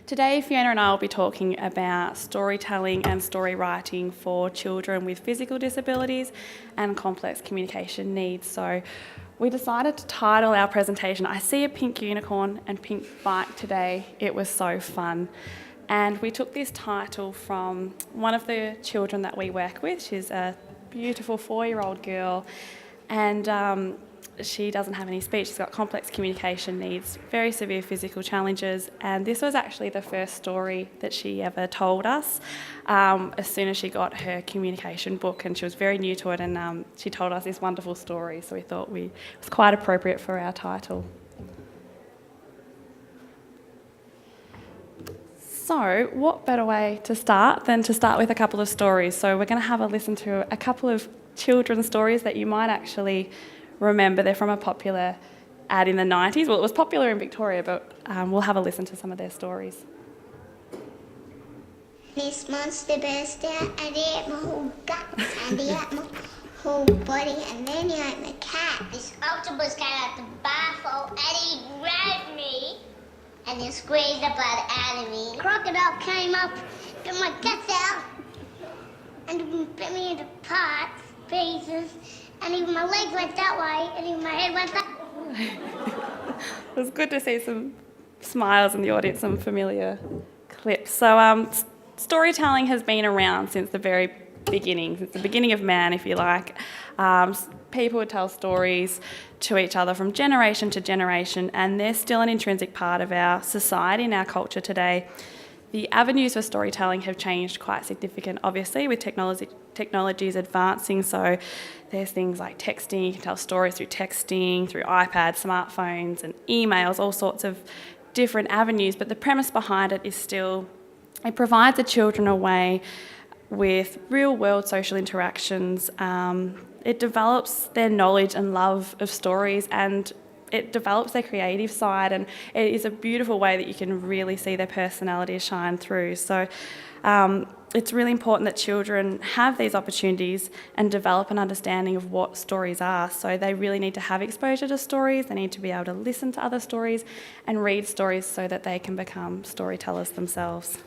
Today, Fiona and I will be talking about storytelling and story writing for children with physical disabilities and complex communication needs. So we decided to title our presentation, I See a Pink Unicorn and Pink Bike Today. It was so fun. And we took this title from one of the children that we work with. She's a beautiful 4-year-old girl, and she doesn't have any speech. She's got complex communication needs, very severe physical challenges, and this was actually the first story that she ever told us as soon as she got her communication book, and she was very new to it, and she told us this wonderful story, so we thought it was quite appropriate for our title. So what better way to start than to start with a couple of stories? So we're going to have a listen to a couple of children's stories that you might actually remember. They're from a popular ad in the 90s. Well, it was popular in Victoria, but we'll have a listen to some of their stories. This monster burst out and he ate my whole guts and he ate my whole body and then he ate my cat. This octopus came out the bathhole and he grabbed me and he squeezed the blood out of me. Crocodile came up, got my guts out and bit me into parts, pieces, and even my legs went that way and even my head went that way. It was good to see some smiles in the audience, some familiar clips. So storytelling has been around since the very beginning, since the beginning of man, if you like. People would tell stories to each other from generation to generation, and they're still an intrinsic part of our society and our culture today. The avenues for storytelling have changed quite significant, obviously, with technologies advancing. So there's things like texting, you can tell stories through texting, through iPads, smartphones and emails, all sorts of different avenues. But the premise behind it is still, it provides the children a way with real-world social interactions. It develops their knowledge and love of stories, and it develops their creative side, and it is a beautiful way that you can really see their personalities shine through. So it's really important that children have these opportunities and develop an understanding of what stories are. So they really need to have exposure to stories, they need to be able to listen to other stories and read stories so that they can become storytellers themselves.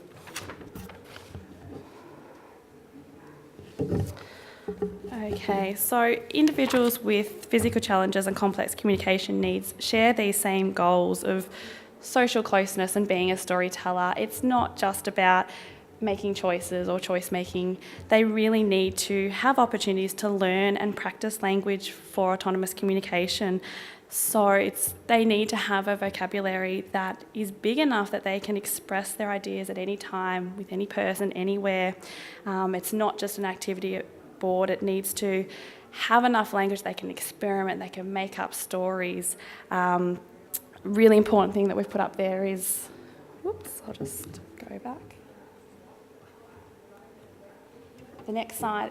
Okay, so individuals with physical challenges and complex communication needs share these same goals of social closeness and being a storyteller. It's not just about making choices or choice making. They really need to have opportunities to learn and practice language for autonomous communication. So they need to have a vocabulary that is big enough that they can express their ideas at any time, with any person, anywhere. It's not just an activity at board. It needs to have enough language they can experiment, they can make up stories. Really important thing that we've put up there is, whoops, I'll just go back. The next slide,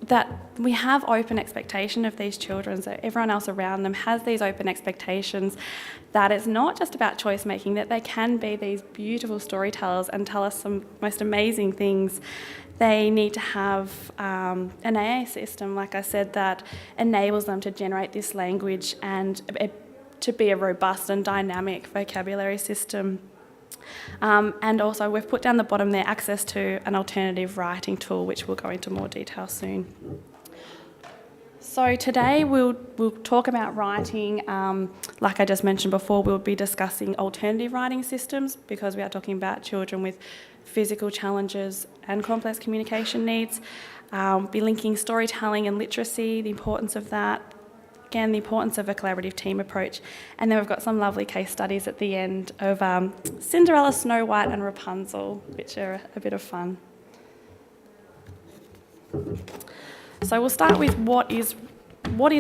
that we have open expectation of these children, so everyone else around them has these open expectations that it's not just about choice making, that they can be these beautiful storytellers and tell us some most amazing things. They need to have an AA system, like I said, that enables them to generate this language and to be a robust and dynamic vocabulary system. And also we've put down the bottom there access to an alternative writing tool, which we'll go into more detail soon. So today we'll talk about writing. Like I just mentioned before, we'll be discussing alternative writing systems because we are talking about children with physical challenges and complex communication needs. Be linking storytelling and literacy, the importance of that. Again, the importance of a collaborative team approach. And then we've got some lovely case studies at the end of Cinderella, Snow White and Rapunzel, which are a bit of fun. So we'll start with what is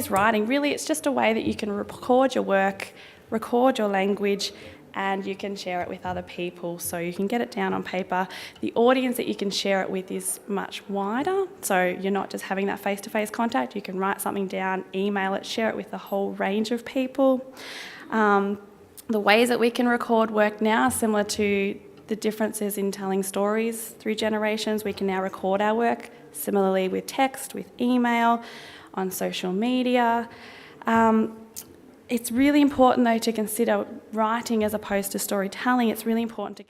writing. Really, it's just a way that you can record your work, record your language, and you can share it with other people. So you can get it down on paper. The audience that you can share it with is much wider. So you're not just having that face-to-face contact. You can write something down, email it, share it with a whole range of people. The ways that we can record work now are similar to the differences in telling stories through generations. We can now record our work, similarly with text, with email, on social media. It's really important, though, to consider writing as opposed to storytelling. It's really important to